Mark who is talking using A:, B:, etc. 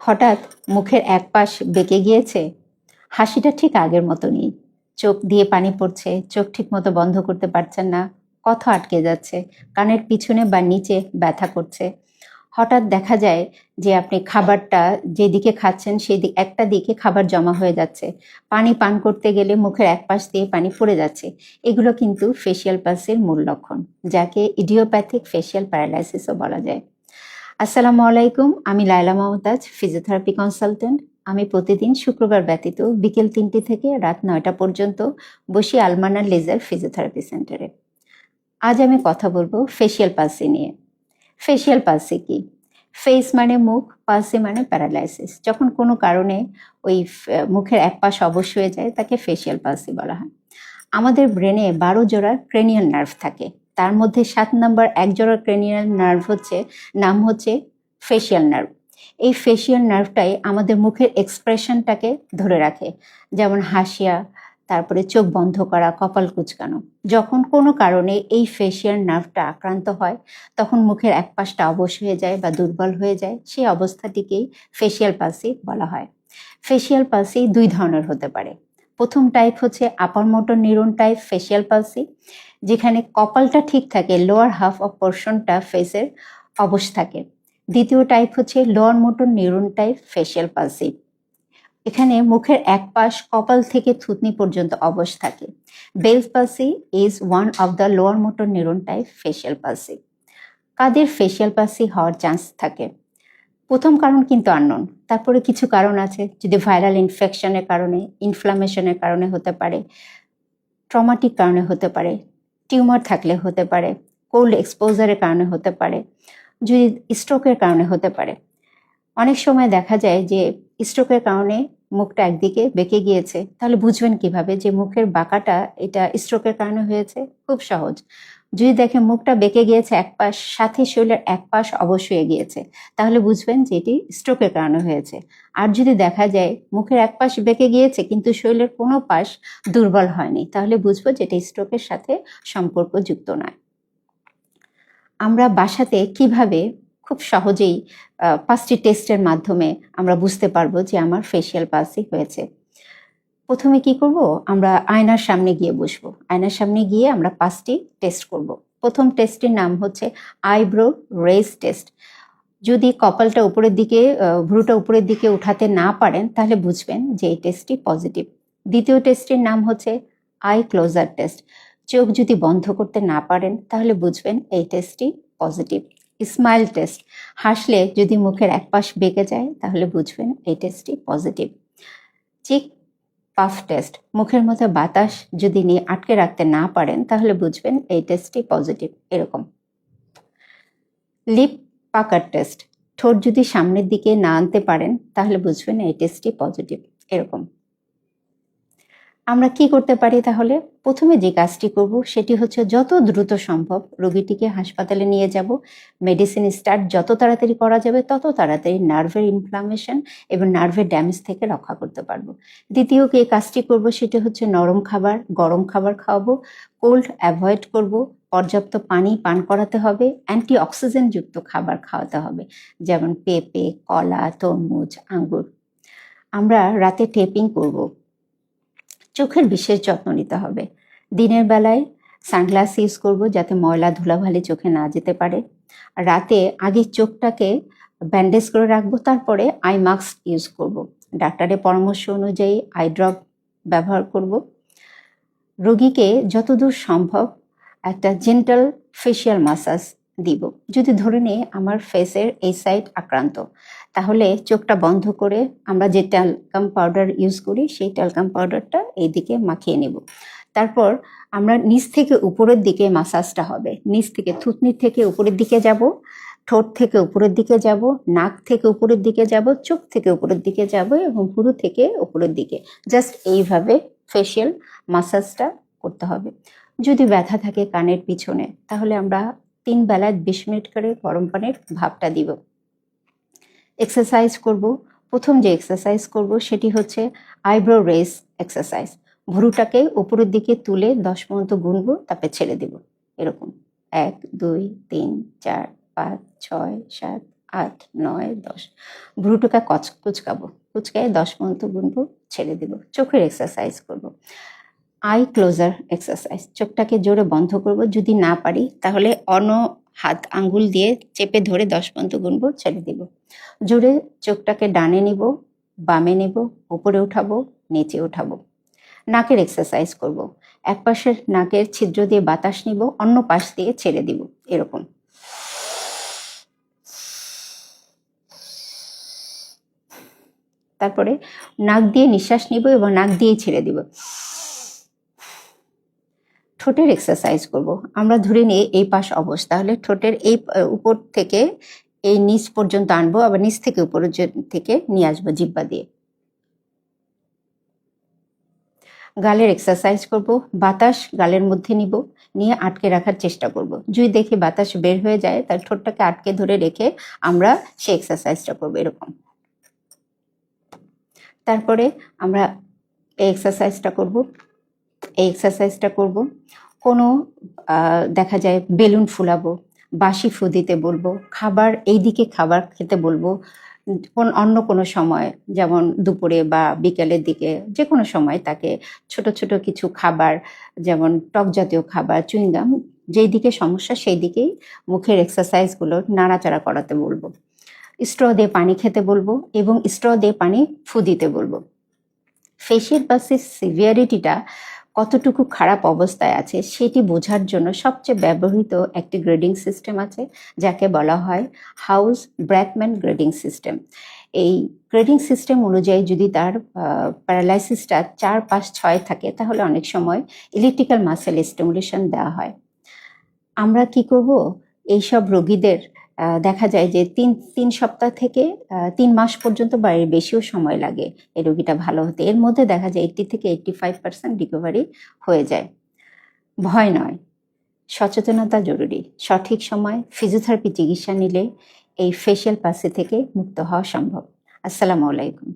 A: হঠাৎ মুখের এক পাশ বেঁকে গিয়েছে, হাসিটা ঠিক আগের মতো নেই, চোখ দিয়ে পানি পড়ছে, চোখ ঠিক মতো বন্ধ করতে পারছেন না, কথা আটকে যাচ্ছে, কানের পিছনে বা নিচে ব্যথা করছে। হঠাৎ দেখা যায় যে আপনি খাবারটা যেদিকে খাচ্ছেন সেই একটা দিকে খাবার জমা হয়ে যাচ্ছে, পানি পান করতে গেলে মুখের এক পাশ দিয়ে পানি পড়ে যাচ্ছে। এগুলো কিন্তু ফেশিয়াল পালসির মূল লক্ষণ, যাকে ইডিওপ্যাথিক ফেশিয়াল প্যারালাইসিসও বলা যায়। আসসালামু আলাইকুম, আমি লায়লা মমতাজ, ফিজিওথেরাপি কনসালটেন্ট। আমি প্রতিদিন শুক্রবার ব্যতীত বিকেল 3টে থেকে রাত 9টা পর্যন্ত বসি আলমানা লেজার ফিজিওথেরাপি সেন্টারে। আজ আমি কথা বলবো ফেশিয়াল পালসি নিয়ে। ফেশিয়াল পালসি কি? ফেস মানে মুখ, পালসি মানে প্যারালাইসিস। যখন কোনো কারণে ওই মুখের এক পাশ অবশ হয়ে যায় তাকে ফেশিয়াল পালসি বলা হয়। আমাদের ব্রেনে 12 জোড়া ক্রেনিয়াল নার্ভ থাকে, তার মধ্যে 7 নম্বর এক জোড়া ক্রেনিয়াল নার্ভ নাম হচ্ছে ফেশিয়াল নার্ভ। এই ফেশিয়াল নার্ভটাই আমাদের মুখের এক্সপ্রেশনটাকে ধরে রাখে, যেমন হাসিয়া, তারপরে চোখ বন্ধ করা, কপাল কুঁচকানো। যখন কোনো কারণে এই ফেশিয়াল নার্ভটা আক্রান্ত হয় তখন মুখের এক পাশটা অবশ হয়ে যায় বা দুর্বল হয়ে যায়, সেই অবস্থাটিকেই ফেশিয়াল পালসি বলা হয়। ফেশিয়াল পালসি 2 ধরনের হতে পারে। প্রথম টাইপ হচ্ছে আপার motor neuron type facial palsy, যেখানে কপালটা ঠিক থাকে, লোয়ার হাফ অফ পোর্শনটা ফেসের অবশ থাকে। দ্বিতীয় টাইপ হচ্ছে lower motor neuron type facial palsy, এখানে মুখের এক পাশ কপাল থেকে থুতনি পর্যন্ত অবশ থাকে। Bell's palsy is one of the lower motor neuron type facial palsy. কাদের ফেশিয়াল পালসি হওয়ার চান্স থাকে? প্রথম কারণ কিন্তু আননোন, তারপরে কিছু কারণ আছে, যদি ভাইরাল ইনফেকশনের কারণে, ইনফ্লামেশনের কারণে হতে পারে, ট্রমাটিক কারণে হতে পারে, টিউমার থাকলে হতে পারে, কোল্ড এক্সপোজারের কারণে হতে পারে, যদি স্ট্রোকের কারণে হতে পারে। অনেক সময় দেখা যায় যে স্ট্রোকের কারণে মুখটা একদিকে বেঁকে গিয়েছে, তাহলে বুঝবেন কিভাবে যে মুখের বাঁকাটা এটা স্ট্রোকের কারণে হয়েছে? খুব সহজ, যদি দেখেন মুখটা বেঁকে গিয়েছে এক পাশ, সাথে শরীরের এক পাশ অবশ হয়ে গিয়েছে, তাহলে বুঝবেন যে এটি স্ট্রোকের কারণে হয়েছে। আর যদি দেখা যায় মুখের এক পাশ বেঁকে গিয়েছে কিন্তু শরীরের কোনো পাশ দুর্বল হয়নি, তাহলে বুঝবো যে এটা স্ট্রোকের সাথে সম্পর্কযুক্ত নয়। আমরা বাসাতে কিভাবে খুব সহজেই 5টি টেস্টের মাধ্যমে আমরা বুঝতে পারবো যে আমার ফেশিয়াল পালসি হয়েছে। প্রথমে কি করব, আমরা আয়নার সামনে গিয়ে বসবো। আয়নার সামনে গিয়ে আমরা 5টি টেস্ট করব। প্রথম টেস্টটির নাম হচ্ছে আইব্রো রেজ টেস্ট। যদি কপালটা উপরের দিকে, ভ্রুটা উপরের দিকে উঠাতে না পারেন তাহলে বুঝবেন যে এই টেস্টটি পজিটিভ। দ্বিতীয় টেস্টটির নাম হচ্ছে আই ক্লোজার টেস্ট। চোখ যদি বন্ধ করতে না পারেন তাহলে বুঝবেন এই টেস্টটি পজিটিভ। স্মাইল টেস্ট, হাসলে যদি মুখের এক পাশ বেঁকে যায় তাহলে বুঝবেন এই টেস্টটি পজিটিভ। চিক পাফ টেস্ট, মুখের মধ্যে বাতাস যদি নিয়ে আটকে রাখতে না পারেন তাহলে বুঝবেন এই টেস্টটি পজিটিভ। এরকম লিপ পাকার টেস্ট, ঠোঁট যদি সামনের দিকে না আনতে পারেন তাহলে বুঝবেন এই টেস্টটি পজিটিভ। এরকম আমরা কি করতে পারি তাহলে? প্রথমে যে কাজটি করব সেটি হচ্ছে যত দ্রুত সম্ভব রোগীটিকে হাসপাতালে নিয়ে যাব। মেডিসিন স্টার্ট যত তাড়াতাড়ি করা যাবে তত তাড়াতাড়ি নার্ভের ইনফ্লামেশন এবং নার্ভের ড্যামেজ থেকে রক্ষা করতে পারবো। দ্বিতীয় যে কাজটি করব সেটি হচ্ছে নরম খাবার, গরম খাবার খাওয়াবো, কোল্ড অ্যাভয়েড করব, পর্যাপ্ত পানি পান করাতে হবে, অ্যান্টি অক্সিজেনযুক্ত খাবার খাওয়াতে হবে, যেমন পেঁপে, কলা, তরমুজ, আঙ্গুর। আমরা রাতে টেপিং করব। চোখের বিশেষ যত্ন নিতে হবে। দিনের বেলায় সানগ্লাস ইউজ করব যাতে ময়লা ধুলাবালি চোখে না যেতে পারে। রাতে আগে চোখটাকে ব্যান্ডেজ করে রাখবো, তারপরে আই মাস্ক ইউজ করব। ডাক্তারের পরামর্শ অনুযায়ী আই ড্রপ ব্যবহার করব। রোগীকে যতদূর সম্ভব একটা জেন্টাল ফেশিয়াল মাসাজ দিব। যদি ধরে নিই আমার ফেসের এই সাইড আক্রান্ত, তাহলে চোখটা বন্ধ করে আমরা যে ট্যালকাম পাউডার ইউজ করি সেই ট্যালকাম পাউডারটা এইদিকে মাখিয়ে নেব। তারপর আমরা নিচ থেকে উপরের দিকে মাসাজটা হবে। নিচ থেকে থুতনি থেকে উপরের দিকে যাব, ঠোঁট থেকে উপরের দিকে যাব, নাক থেকে উপরের দিকে যাব, চোখ থেকে উপরের দিকে যাব এবং ভুরু থেকে উপরের দিকে। জাস্ট এইভাবে ফেশিয়াল মাসাজটা করতে হবে। যদি ব্যথা থাকে কানের পিছনে তাহলে আমরা 3 বেলায় 20 মিনিট করে গরম পানির ভাপটা দিব। এক্সারসাইজ করব। প্রথম যে এক্সারসাইজ করব সেটি হচ্ছে আইব্রো রেজ এক্সারসাইজ। ভুরুটাকে উপরের দিকে তুলে 10 পর্যন্ত গুনবো, তারপরে ছেড়ে দেব। এরকম 1 2 3 4 5 6 7 8, 9, 10। ভ্রুটাকে কুচকাবো, কুচকায় 10 পর্যন্ত গুনবো, ছেড়ে দিব। চোখের এক্সারসাইজ করব। I closure exercise. চোখটাকে জোরে বন্ধ করব, যদি না পারি তাহলে অন্য হাত আঙ্গুল দিয়ে চেপে ধরে 10 পর্যন্ত গুনবো, ছেড়ে দিব। জোরে চোখটাকে ডানে নিব, বামে নিব, উপরে উঠাবো, নিচে উঠাবো। নাকের এক্সারসাইজ করব। এক পাশের নাকের ছিদ্র দিয়ে বাতাস নিব, অন্য পাশ দিয়ে ছেড়ে দিব, এরকম। তারপরে নাক দিয়ে নিঃশ্বাস নিব এবং নাক দিয়েই ছেড়ে দিব। ঠোঁটের এক্সারসাইজ করব। আমরা ধরে নিই এই পাশ অবশ, তাহলে ঠোঁটের এই উপর থেকে এই নিচ পর্যন্ত আনবো, আবার নিচ থেকে উপর থেকে নিয়ে আসবো জিহ্বা দিয়ে। গালের এক্সারসাইজ করব। বাতাস গালের মধ্যে নিব, নিয়ে আটকে রাখার চেষ্টা করব। যদি দেখি বাতাস বের হয়ে যায়, তাহলে ঠোঁটটাকে আটকে ধরে রেখে আমরা সেই এক্সারসাইজটা করবো, এরকম। তারপরে আমরা এই এক্সারসাইজটা করব, এই এক্সারসাইজটা করব। কোনো দেখা যায় বেলুন ফুলাবো, বাসি ফু দিতে বলবো, খাবার এই দিকে খাবার খেতে বলবো, অন্য কোনো সময় যেমন দুপুরে বা বিকেলের দিকে যে কোনো সময় তাকে ছোট ছোট কিছু খাবার, যেমন টক জাতীয় খাবার, চুইংগাম, যেই দিকে সমস্যা সেই দিকেই মুখের এক্সারসাইজগুলো নাড়াচাড়া করাতে বলবো। স্ট্র দিয়ে পানি খেতে বলবো এবং স্ট্র দিয়ে পানি ফু দিতে বলবো। ফেসিয়াল পালসের সিভিয়ারিটিটা কতটুকু খারাপ অবস্থায় আছে সেটি বোঝার জন্য সবচেয়ে ব্যবহৃত একটি গ্রেডিং সিস্টেম আছে, যাকে বলা হয় হাউস ব্র্যাকম্যান গ্রেডিং সিস্টেম। এই গ্রেডিং সিস্টেম অনুযায়ী যদি তার প্যারালাইসিসটা 4, 5, 6 থাকে, তাহলে অনেক সময় ইলেকট্রিক্যাল মাসেল স্টিমুলেশন দেওয়া হয়। আমরা কি করব, এইসব রোগীদের দেখা যায় যে 3 সপ্তাহ থেকে 3 মাস পর্যন্ত বা এর বেশিও সময় লাগে এই রোগীটা ভালো হতে। এর মধ্যে দেখা যায় 80 থেকে 85% রিকভারি হয়ে যায়। ভয় নয়, সচেতনতা জরুরি। সঠিক সময় ফিজিওথেরাপি চিকিৎসা নিলে এই ফেশিয়াল পালসি থেকে মুক্ত হওয়া সম্ভব। আসসালামু আলাইকুম।